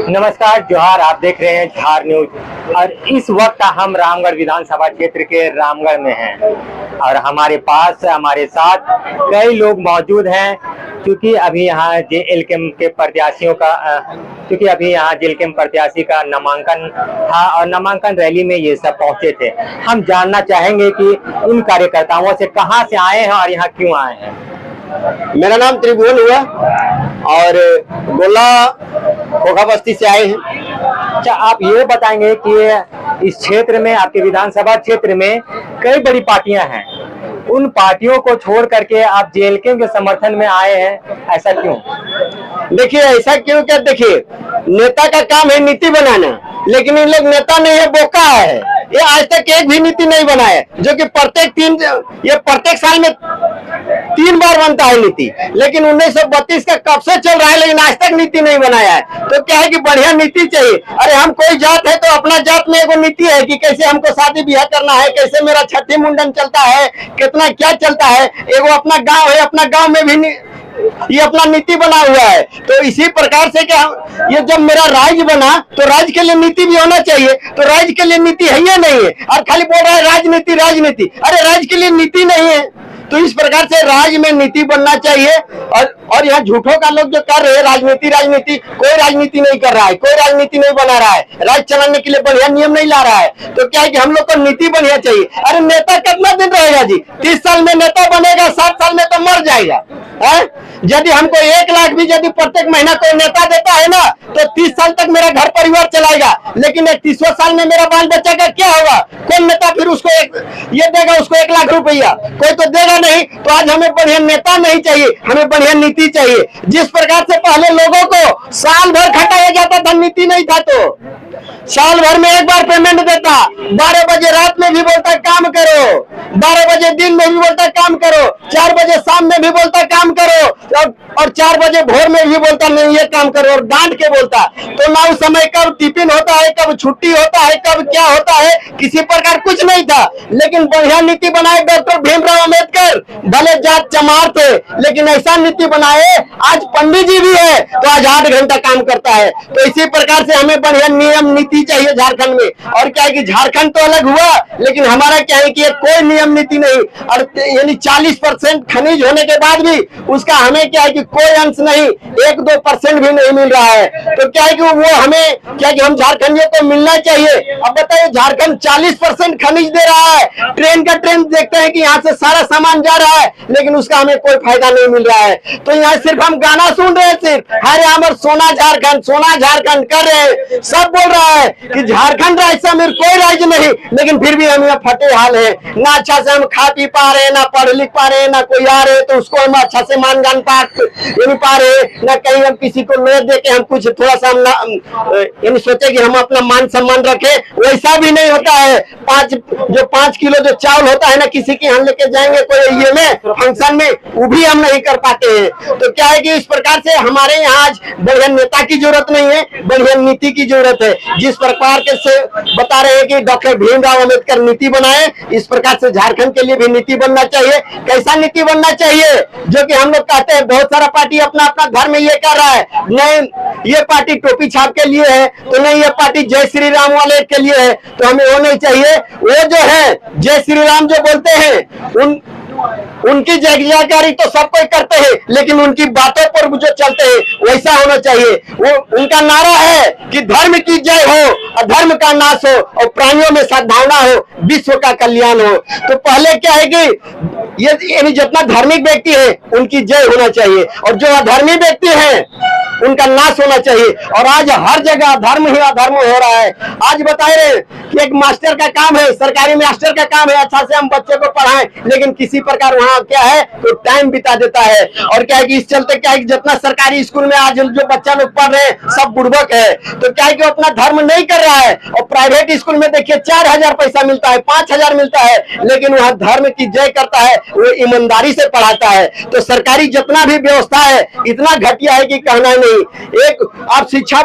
नमस्कार, जोहार। आप देख रहे हैं झार न्यूज और इस वक्त हम रामगढ़ विधानसभा क्षेत्र के रामगढ़ में हैं और हमारे साथ कई लोग मौजूद हैं क्योंकि अभी यहाँ जेएलके के प्रत्याशियों का प्रत्याशी का नामांकन था और नामांकन रैली में ये सब पहुंचे थे। हम जानना चाहेंगे कि इन कार्यकर्ताओं से कहां से आए हैं और यहाँ क्यों आए हैं। मेरा नाम त्रिभुवन हुआ और गोला खोखा बस्ती से आए हैं। अच्छा, आप ये बताएंगे कि इस क्षेत्र में, आपके विधानसभा क्षेत्र में कई बड़ी पार्टियां हैं, उन पार्टियों को छोड़ करके आप जेएलके के समर्थन में आए हैं, ऐसा क्यों? देखिए, ऐसा क्यों क्या, देखिए नेता का काम है नीति बनाना, लेकिन इन लोग नेता नहीं है, बोका है। ये आज तक एक भी नीति नहीं बनाया, जो कि प्रत्येक साल में 3 बार बनता है नीति, लेकिन 1932 का कब से चल रहा है, लेकिन आज तक नीति नहीं बनाया है। तो क्या है कि बढ़िया नीति चाहिए। अरे हम कोई जात है तो अपना जात में एगो नीति है कि कैसे हमको शादी ब्याह करना है, कैसे मेरा छठी मुंडन चलता है, कितना क्या चलता है। एगो अपना गाँव है, अपना गाँव में भी ये अपना नीति बना हुआ है। तो इसी प्रकार से क्या ये जब मेरा राज्य बना तो राज्य के लिए नीति भी होना चाहिए, तो राज्य के लिए नीति है या नहीं है। और खाली बोल रहा है राजनीति राजनीति, अरे राज्य के लिए नीति नहीं है। तो इस प्रकार से राज्य में नीति बनना चाहिए। और यहाँ झूठों का लोग जो कर रहे हैं राजनीति, कोई राजनीति नहीं कर रहा है, कोई राजनीति नहीं बना रहा है, राज्य चलाने के लिए बढ़िया नियम नहीं ला रहा है। तो क्या है कि हम लोग को नीति बढ़िया चाहिए। अरे नेता कितना दिन रहेगा जी? 30 साल में नेता बनेगा, 60 साल में तो मर जाएगा है? यदि हमको 1 लाख भी यदि प्रत्येक महीना कोई नेता देता है ना, तो 30 साल तक मेरा घर परिवार चलाएगा, लेकिन 31वें साल में मेरा बाल बच्चा का क्या होगा? कौन नेता फिर उसको ये देगा, उसको 1 लाख रुपया? कोई तो देगा नहीं। तो आज हमें बढ़िया नेता नहीं चाहिए, हमें बढ़िया नीति चाहिए। जिस प्रकार से पहले लोगों को साल भर खटाया जाता था, नीति नहीं था, तो साल भर में 1 बार पेमेंट देता। 12 बजे रात में भी बोलता काम करो, 12 बजे दिन में भी बोलता काम करो, 4 बजे शाम में भी बोलता काम करो, और 4 बजे भोर में भी बोलता नहीं ये काम करो, और डांट के बोलता। तो ना उस समय कब टिफिन होता है, कब छुट्टी होता है, कब क्या होता है, किसी प्रकार कुछ नहीं था। लेकिन बढ़िया नीति बनाए डॉक्टर भीमराव अंबेडकर। भले जात चमार थे, लेकिन ऐसा नीति बनाए। आज पंडित जी भी है तो आज 8 घंटा काम करता है। तो इसी प्रकार से हमें बढ़िया नियम नीति चाहिए झारखंड में। और क्या है कि झारखंड तो अलग हुआ, लेकिन हमारा क्या है कि कोई नियम नीति नहीं। और यानी 40% खनिज होने के बाद भी उसका हमें क्या है कि कोई अंश नहीं, 1-2% भी नहीं मिल रहा है। तो क्या है कि वो हमें क्या कि हम झारखंडियों को मिलना चाहिए। अब बताइए, झारखंड 40% खनिज दे रहा है, ट्रेन देखते हैं कि यहाँ से सारा सामान जा रहा है, लेकिन उसका हमें कोई फायदा नहीं मिल रहा है। तो यहाँ सिर्फ हम गाना सुन रहे हैं, सिर्फ हरे अमर सोना झारखंड कर रहे हैं। सब बोल रहा है कि झारखंड राज्य में कोई राज्य नहीं, लेकिन फिर भी हम यहाँ फटे हाल है। ना अच्छा से हम खा पी पा रहे, ना पढ़ लिख पा रहे, ना कोई आ रहे तो उसको हम अच्छा से मान गान नहीं पा रहे, ना कहीं हम किसी को ले दे के हम कुछ थोड़ा सा हम सोचे कि हम अपना मान सम्मान रखे, वैसा भी नहीं होता है। 5 किलो जो चावल होता है ना, किसी के यहाँ लेके जाएंगे कोई ये में फंक्शन में, वो भी हम नहीं कर पाते हैं। तो क्या है कि इस प्रकार से हमारे यहाँ आज बढ़िया नेता की जरूरत नहीं है, बढ़िया नीति की जरूरत है। जिस प्रकार के से बता रहे हैं कि डॉक्टर भीमराव अंबेडकर नीति बनाए, इस प्रकार से झारखंड के लिए भी नीति बनना चाहिए। कैसा नीति बनना चाहिए? जो कि हम लोग कहते हैं बहुत सारा पार्टी अपना अपना घर में ये कर रहा है, नहीं ये पार्टी टोपी छाप के लिए है, तो नहीं ये पार्टी जय श्री राम वाले के लिए है। तो हमें वो नहीं चाहिए। वो जो है जय श्री राम जो बोलते हैं, उनकी जयकारी तो सब कोई करते हैं, लेकिन उनकी बातों पर जो चलते हैं वैसा होना चाहिए। वो उनका नारा है कि धर्म की जय हो, अधर्म का नाश हो, और प्राणियों में सद्भावना हो, विश्व का कल्याण हो। तो पहले क्या है कि ये जितना धार्मिक व्यक्ति है उनकी जय होना चाहिए, और जो अधर्मी व्यक्ति है उनका नाश होना चाहिए। और आज हर जगह धर्म ही अधर्म हो रहा है। आज बता रहे कि एक मास्टर का काम है, सरकारी मास्टर का काम है अच्छा से हम बच्चे को पढ़ाएं, लेकिन किसी प्रकार वहाँ क्या है तो टाइम बिता देता है। और क्या है कि इस चलते क्या है कि जितना सरकारी स्कूल में आज जो बच्चा लोग पढ़ रहे हैं सब बुड़बक है। तो क्या है कि अपना धर्म नहीं कर रहा है। और प्राइवेट स्कूल में देखिए 4000 पैसा मिलता है, 5000 मिलता है, लेकिन वहाँ धर्म की जय करता है, वो ईमानदारी से पढ़ाता है। तो सरकारी जितना भी व्यवस्था है इतना घटिया है कि कहना नहीं। एक आप शिक्षा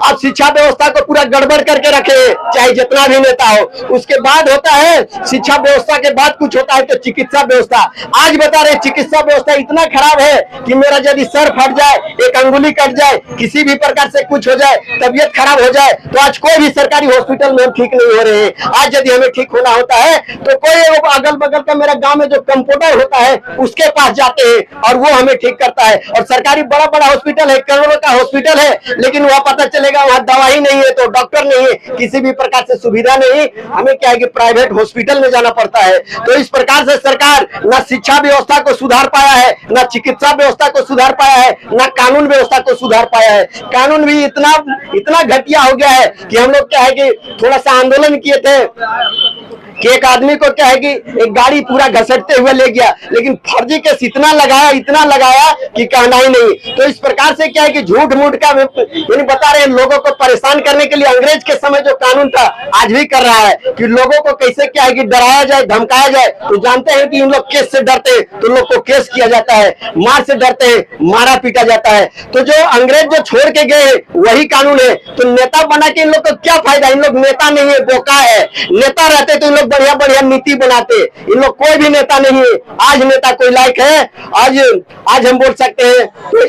अब शिक्षा व्यवस्था को पूरा गड़बड़ करके रखे, चाहे जितना भी नेता हो। उसके बाद होता है, शिक्षा व्यवस्था के बाद कुछ होता है तो चिकित्सा व्यवस्था। आज बता रहे चिकित्सा व्यवस्था इतना खराब है कि मेरा यदि सर फट जाए, एक अंगुली कट जाए, किसी भी प्रकार से कुछ हो जाए, तबियत खराब हो जाए, तो आज कोई भी सरकारी हॉस्पिटल में हम ठीक नहीं हो रहे हैं। आज यदि हमें ठीक होना होता है तो कोई अगल बगल का मेरा गांव में जो कंपाउंडर होता है उसके पास जाते हैं और वो हमें ठीक करता है। और सरकारी बड़ा बड़ा हॉस्पिटल है, करोड़ों का हॉस्पिटल है, लेकिन वहां पता चलेगा वहां दवा ही नहीं है, तो डॉक्टर नहीं है, किसी भी प्रकार से सुविधा नहीं। हमें क्या है कि प्राइवेट हॉस्पिटल में जाना पड़ता है। तो इस प्रकार से सरकार न शिक्षा व्यवस्था को सुधार पाया है, न चिकित्सा व्यवस्था को सुधार पाया है, न कानून व्यवस्था को सुधार पाया है। कानून भी इतना घटिया हो गया है कि हम लोग क्या है कि थोड़ा सा आंदोलन किए थे कि एक आदमी को क्या है कि एक गाड़ी पूरा घसटते हुए ले गया, लेकिन फर्जी केस इतना लगाया कि कहना ही नहीं। तो इस प्रकार से क्या है कि झूठ मूठ का यानी बता रहे हैं, लोगों को परेशान करने के लिए अंग्रेज के समय जो कानून था आज भी कर रहा है कि लोगों को कैसे क्या है कि डराया जाए, धमकाया जाए। तो जानते हैं कि इन लोग केस से डरते हैं तो लोग को केस किया जाता है, मार से डरते हैं मारा पीटा जाता है। तो जो अंग्रेज जो छोड़ के गए वही कानून है। तो नेता बना के इन लोग को क्या फायदा? इन लोग नेता नहीं है, बोका है। नेता रहते तो इन लोग बढ़िया बढ़िया नीति बनाते। इन लोग कोई भी नेता नहीं है। आज नेता कोई लायक है? आज हम बोल सकते हैं तो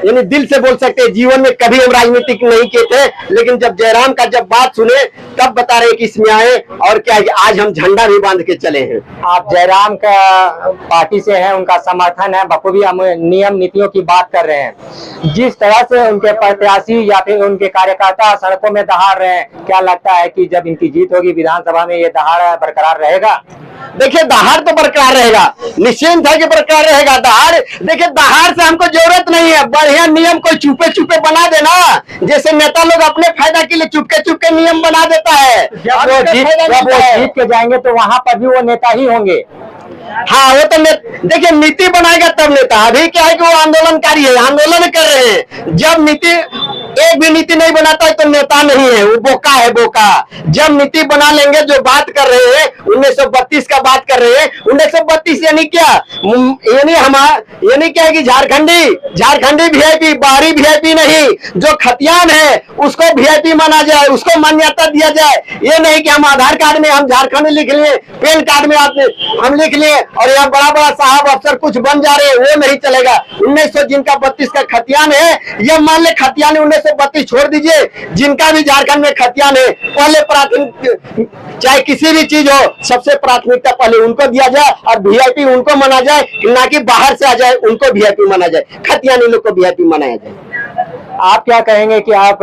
यानी दिल से बोल सकते हैं, जीवन में कभी हम राजनीतिक नहीं किए थे, लेकिन जब जयराम का जब बात सुने तब बता रहे कि इसमें आए और क्या है कि आज हम झंडा भी बांध के चले हैं। आप जयराम का पार्टी से हैं, उनका समर्थन है, बखूबी हम नियम नीतियों की बात कर रहे हैं। जिस तरह से उनके प्रत्याशी या फिर उनके कार्यकर्ता सड़कों में दहाड़ रहे हैं, क्या लगता है कि जब इनकी जीत होगी विधानसभा में ये दहाड़ बरकरार रहेगा? देखिए दहाड़ तो बरकरार रहेगा, निश्चिंत है कि बरकरार रहेगा। दहाड़ देखिए, दहाड़ से हमको जरूरत नहीं है। बढ़िया नियम कोई छुपे छुपे बना देना, जैसे नेता लोग अपने फायदा के लिए चुपके चुपके नियम बना देता है। जब वो जीत के जाएंगे तो वहां पर भी वो नेता ही होंगे। हाँ, वो तो देखिए नीति बनाएगा तब नेता। अभी क्या है कि वो आंदोलनकारी है, आंदोलन कर रहे हैं। जब नीति एक भी नीति नहीं बनाता है तो नेता नहीं है, वो बोका है, बोका। जब नीति बना लेंगे, जो बात कर रहे हैं 1932 का बात कर रहे हैं, 1932 यानी क्या? यानी क्या है कि झारखंडी वीआईपी, बाहरी वीआईपी नहीं। जो खतियान है उसको वीआईपी माना जाए, उसको मान्यता दिया जाए। ये नहीं कि हम आधार कार्ड में हम झारखंड लिख लिए, पैन कार्ड में हम लिख लिए और यहाँ बड़ा बड़ा साहब अफसर कुछ बन जा रहे हैं, वो नहीं चलेगा। 1900 जिनका 32 का खतियान है, यह मान ले खतियान 1932 छोड़ दीजिए, जिनका भी झारखंड में खतियान है, पहले प्राथमिक चाहे किसी भी चीज हो, सबसे प्राथमिकता पहले उनको दिया जाए और वीआईपी उनको माना जाए, ना कि बाहर से आ जाए उनको वीआईपी माना जाए, खतियानी लोग को वीआईपी मनाया जाए। आप क्या कहेंगे कि आप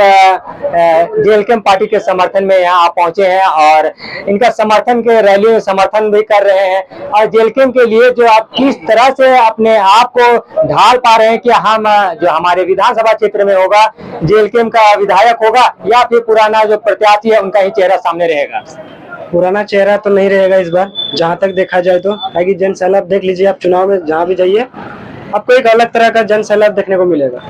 जेएलकेएम पार्टी के समर्थन में यहाँ आप पहुंचे हैं और इनका समर्थन के रैली में समर्थन भी कर रहे हैं, और जेएलकेएम के लिए जो आप किस तरह से अपने आप को ढाल पा रहे हैं कि हम जो हमारे विधानसभा क्षेत्र में होगा जेएलकेएम का विधायक होगा या फिर पुराना जो प्रत्याशी है उनका ही चेहरा सामने रहेगा? पुराना चेहरा तो नहीं रहेगा इस बार, जहां तक देखा जाए तो। ताकि जन सैलाब देख लीजिए आप, चुनाव में जहां भी जाइए आपको एक अलग तरह का जन सैलाब देखने को मिलेगा।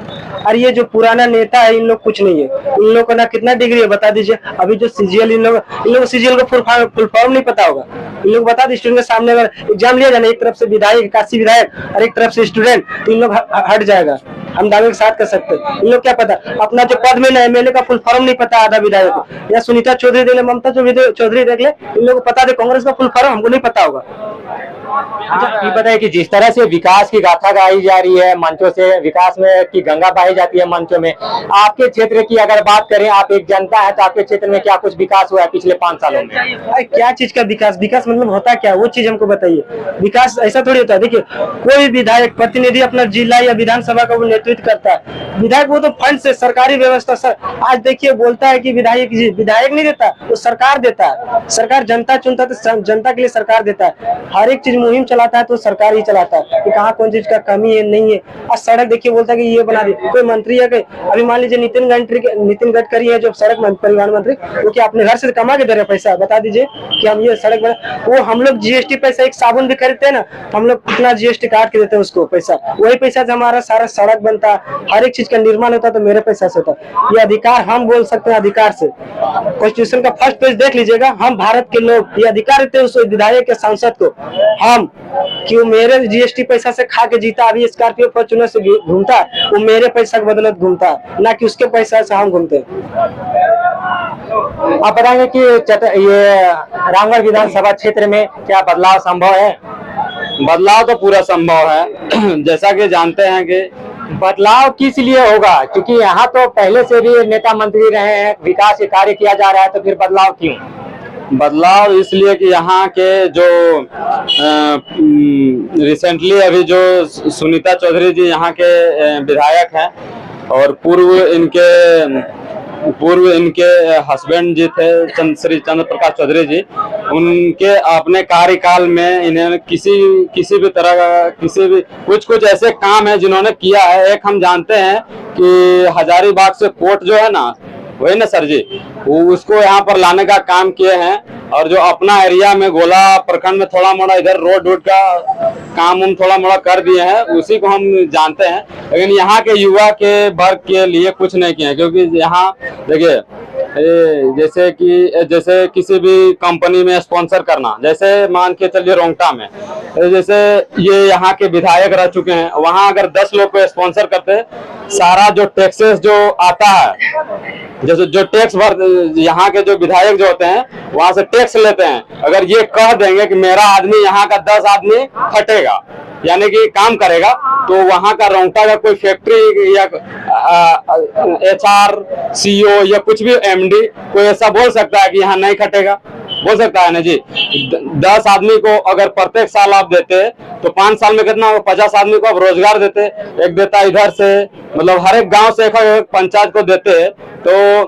और ये जो पुराना नेता है, इन लोग कुछ नहीं है। इन लोगों को ना कितना डिग्री है बता दीजिए। अभी जो सीजीएल, इन लोग सीजीएल को फुल फॉर्म नहीं पता होगा। इन लोग बता दी, स्टूडेंट के सामने अगर एग्जाम लिया जाए, एक तरफ से विधायक, काशी विधायक और एक तरफ से स्टूडेंट, तो इन लोग हट जाएगा। हम दावे के साथ कर सकते हैं। इन लोग क्या पता, अपना जो पद में एमएलए का फुल फॉर्म नहीं पता आधा विधायक को। या सुनीता चौधरी देख ले, ममता चौधरी देख ले, इन लोगों को पता दे कांग्रेस का फुल फॉर्म हमको नहीं पता होगा। ये बताइए कि जिस तरह से विकास की गाथा गाई जा रही है मंचों से, विकास में की गंगा बहाई जाती है मंचों में, आपके क्षेत्र की अगर बात करें, आप एक जनता है तो आपके क्षेत्र में क्या कुछ विकास हुआ है पिछले 5 सालों में? क्या चीज का विकास? विकास मतलब होता क्या, वो चीज हमको बताइए। विकास ऐसा थोड़ी होता है। देखिए, कोई विधायक प्रतिनिधि अपना जिला या विधानसभा का वो नेतृत्व करता है। विधायक वो तो फंड से, सरकारी व्यवस्था। आज देखिए बोलता है कि विधायक नहीं देता, वो सरकार देता है। सरकार जनता चुनता तो जनता के लिए सरकार देता है। हर एक चीज मुहिम चलाता है तो सरकार ही चलाता है कि कहाँ कौन चीज का कमी है, नहीं है। आज सड़क देखिए बोलता है कि ये बना दी, कोई मंत्री है कि अभी मान लीजिए नितिन गडकरी है जो सड़क परिवहन मंत्री, वो क्या अपने घर से कमा के दे रहे पैसा? बता दीजिए कि हम ये सड़क बना। वो हम लोग जीएसटी पैसा, एक साबुन भी खरीदते हैं ना, हम लोग कितना जीएसटी काट के देते हैं उसको पैसा। वही पैसा से हमारा सारा सड़क बनता, हर एक चीज का निर्माण होता तो मेरे पैसा से होता। ये अधिकार हम बोल सकते हैं, अधिकार से। कॉन्स्टिट्यूशन का फर्स्ट पेज देख लीजिएगा, हम भारत के लोग ये अधिकार देते हैं उस विधायक के सांसद को। हम कि वो मेरे जीएसटी पैसा से खा के जीता, अभी स्कॉर्पियो फॉर्च्यूनर से घूमता है, वो मेरे पैसा के बदौलत घूमता है, ना कि उसके पैसा से हम घूमते हैं। आप बताएंगे कि ये रामगढ़ विधानसभा क्षेत्र में क्या बदलाव संभव है? बदलाव तो पूरा संभव है। जैसा कि जानते हैं कि बदलाव किस लिए होगा, क्योंकि यहाँ तो पहले से भी नेता मंत्री रहे हैं, विकास के कार्य किया जा रहा है, तो फिर बदलाव क्यों? बदलाव इसलिए कि यहाँ के जो रिसेंटली अभी जो सुनीता चौधरी जी यहाँ के विधायक हैं और पूर्व इनके हस्बैंड जी थे श्री चंद्र प्रकाश चौधरी जी, उनके अपने कार्यकाल में इन्होंने किसी भी तरह का कुछ ऐसे काम है जिन्होंने किया है। एक हम जानते हैं कि हजारीबाग से कोर्ट जो है ना, वही ना सर जी, वो उसको यहाँ पर लाने का काम किए हैं। और जो अपना एरिया में गोला प्रखंड में थोड़ा मोड़ा इधर रोड का काम हम थोड़ा मोड़ा कर दिए हैं, उसी को हम जानते हैं। लेकिन यहाँ के युवा के वर्ग के लिए कुछ नहीं किए, क्योंकि यहाँ देखिए जैसे किसी भी कंपनी में स्पॉन्सर करना, जैसे मान के चलिए रोंगटा में जैसे ये यहाँ के विधायक रह चुके हैं, वहाँ अगर 10 लोग को स्पॉन्सर करते, सारा जो टैक्सेस जो आता है, जैसे जो टैक्स यहाँ के जो विधायक जो होते हैं वहां से टैक्स लेते हैं, अगर ये कह देंगे कि मेरा आदमी यहाँ का 10 आदमी खटेगा यानी कि काम करेगा, तो वहां का रोंगटा का कोई फैक्ट्री या HR CEO या कुछ भी MD कोई ऐसा बोल सकता है कि यहाँ नहीं खटेगा? बोल सकता है ना जी। 10 आदमी को अगर प्रत्येक साल आप देते तो 5 साल में कितना होगा? 50 आदमी को आप रोजगार देते। एक देता इधर से, मतलब हर एक गांव से एक पंचायत को देते, तो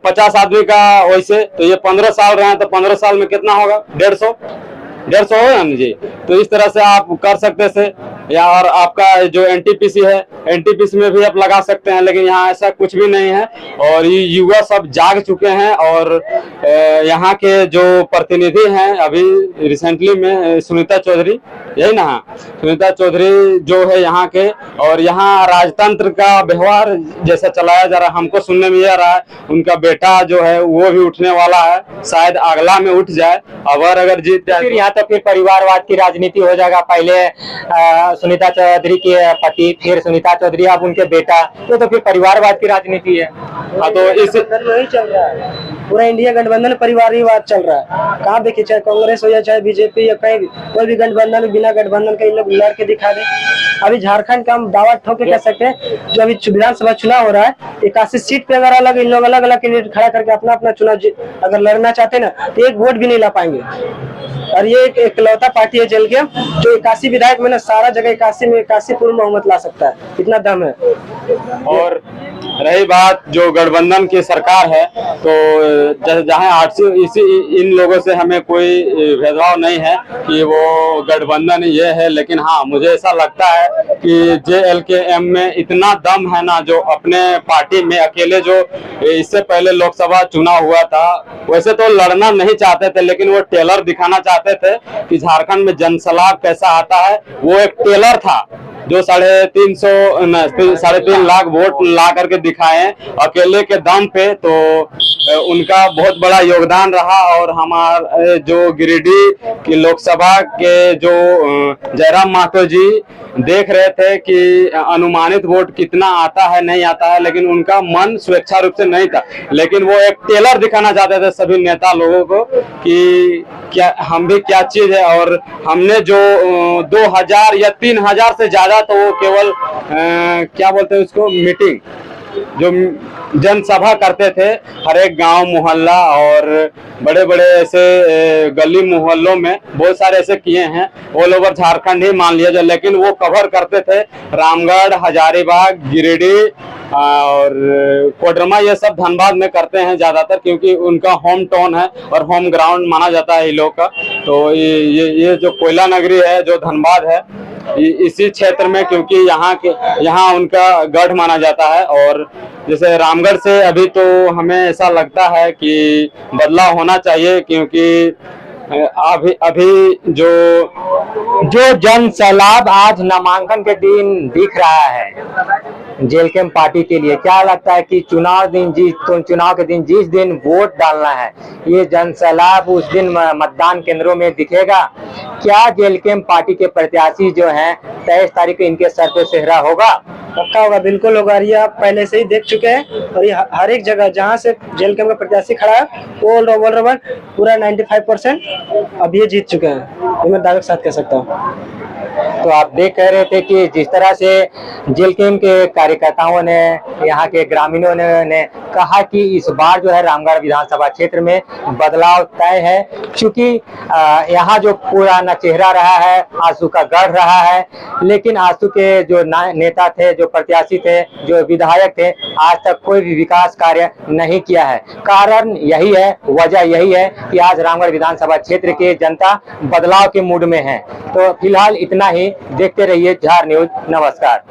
50 आदमी का वैसे, तो ये 15 साल रहे हैं, तो 15 साल में कितना होगा? 150 होगा ना जी। तो इस तरह से आप कर सकते थे। या और आपका जो NTPC है, NTPC में भी आप लगा सकते हैं, लेकिन यहाँ ऐसा कुछ भी नहीं है। और ये युवा सब जाग चुके हैं। और यहाँ के जो प्रतिनिधि हैं अभी रिसेंटली में सुनीता चौधरी, यही ना, सुनीता चौधरी जो है यहाँ के, और यहाँ राजतंत्र का व्यवहार जैसा चलाया जा रहा है, हमको सुनने में आ रहा है उनका बेटा जो है वो भी उठने वाला है, शायद अगला में उठ जाए। अगर जीत जाए फिर यहाँ तो फिर परिवारवाद की राजनीति हो जाएगा। पहले सुनीता चौधरी के पति, फिर सुनीता चौधरी, अब उनके बेटा, तो फिर परिवारवाद की राजनीति है। हाँ, तो इस वही चल रहा है, पूरा इंडिया गठबंधन परिवारवाद चल रहा है। कहाँ देखिए, चाहे कांग्रेस हो या चाहे बीजेपी या कहीं कोई भी गठबंधन, बिना गठबंधन के इन लोग लड़ के दिखा दे। अभी झारखंड का हम दावा ठोक के कह सकते हैं, जो अभी विधानसभा चुनाव हो रहा है, 81 सीट पे अगर इन लोग अलग अलग कैंडिडेट खड़ा करके अपना चुनाव अगर लड़ना चाहते ना, तो एक वोट भी नहीं ला पाएंगे। और ये एक इकलौता पार्टी है चल के जो 81 विधायक में ना सारा जगह 81 में 81 पूर्ण बहुमत ला सकता है, इतना दम है। और रही बात जो गठबंधन की सरकार है, तो जहाँ 800 इन लोगों से हमें कोई भेदभाव नहीं है कि वो गठबंधन ये है। लेकिन हाँ, मुझे ऐसा लगता है कि JLKM में इतना दम है ना, जो अपने पार्टी में अकेले, जो इससे पहले लोकसभा चुनाव हुआ था, वैसे तो लड़ना नहीं चाहते थे, लेकिन वो टेलर दिखाना चाहते थे कि झारखंड में जनसलाब कैसा आता है। वो एक टेलर था जो 3.5 लाख वोट ला करके दिखाए अकेले के दम पे, तो उनका बहुत बड़ा योगदान रहा। और हमारे जो गिरिडीह की लोकसभा के जो जयराम महतो जी देख रहे थे कि अनुमानित वोट कितना आता है नहीं आता है, लेकिन उनका मन स्वेच्छा रूप से नहीं था, लेकिन वो एक टेलर दिखाना चाहते थे सभी नेता लोगों को कि क्या हम भी क्या चीज है। और हमने जो 2000 या 3000 से ज्यादा, तो वो केवल क्या बोलते हैं उसको, मीटिंग, जो जनसभा करते थे हर एक गांव मोहल्ला और बड़े बड़े ऐसे गली मोहल्लों में, बहुत सारे ऐसे किए हैं, ऑल ओवर झारखंड ही मान लिया जाए। लेकिन वो कवर करते थे रामगढ़, हजारीबाग, गिरिडीह और कोडरमा, ये सब धनबाद में करते हैं ज्यादातर, क्योंकि उनका होम टाउन है और होम ग्राउंड माना जाता है इन लोग का। तो ये जो कोयला नगरी है, जो धनबाद है, इसी क्षेत्र में, क्योंकि यहाँ उनका गढ़ माना जाता है। और जैसे रामगढ़ से अभी तो हमें ऐसा लगता है कि बदलाव होना चाहिए, क्योंकि अभी अभी जो जन सैलाब आज नामांकन के दिन दिख रहा है जेल कैंप पार्टी के लिए, क्या लगता है कि चुनाव के दिन जिस दिन वोट डालना है, ये जन सैलाब उस दिन मतदान केंद्रों में दिखेगा? क्या जेल कैंप पार्टी के प्रत्याशी जो हैं 23 तारीख को इनके सर पे सेहरा होगा? पक्का होगा, बिल्कुल होगा। ये आप पहले से ही देख चुके हैं और ये हर एक जगह जहाँ से जेल कैंप का प्रत्याशी खड़ा है वो पूरा 95% अब ये जीत चुके हैं, ये मैं दावे के साथ कह सकता हूँ। तो आप देख कह रहे थे कि जिस तरह से जेल कैंप के कार्यकर्ताओं ने, यहाँ के ग्रामीणों ने कहा कि इस बार जो है रामगढ़ विधानसभा क्षेत्र में बदलाव तय है, क्योंकि यहाँ जो पुराना चेहरा रहा है आंसू का गढ़ रहा है, लेकिन आंसू के जो नेता थे, जो प्रत्याशी थे, जो विधायक थे, आज तक कोई भी विकास कार्य नहीं किया है। कारण यही है, वजह यही है कि आज रामगढ़ विधानसभा क्षेत्र की जनता बदलाव के मूड में है। तो फिलहाल इतना ही, देखते रहिए झार न्यूज। नमस्कार।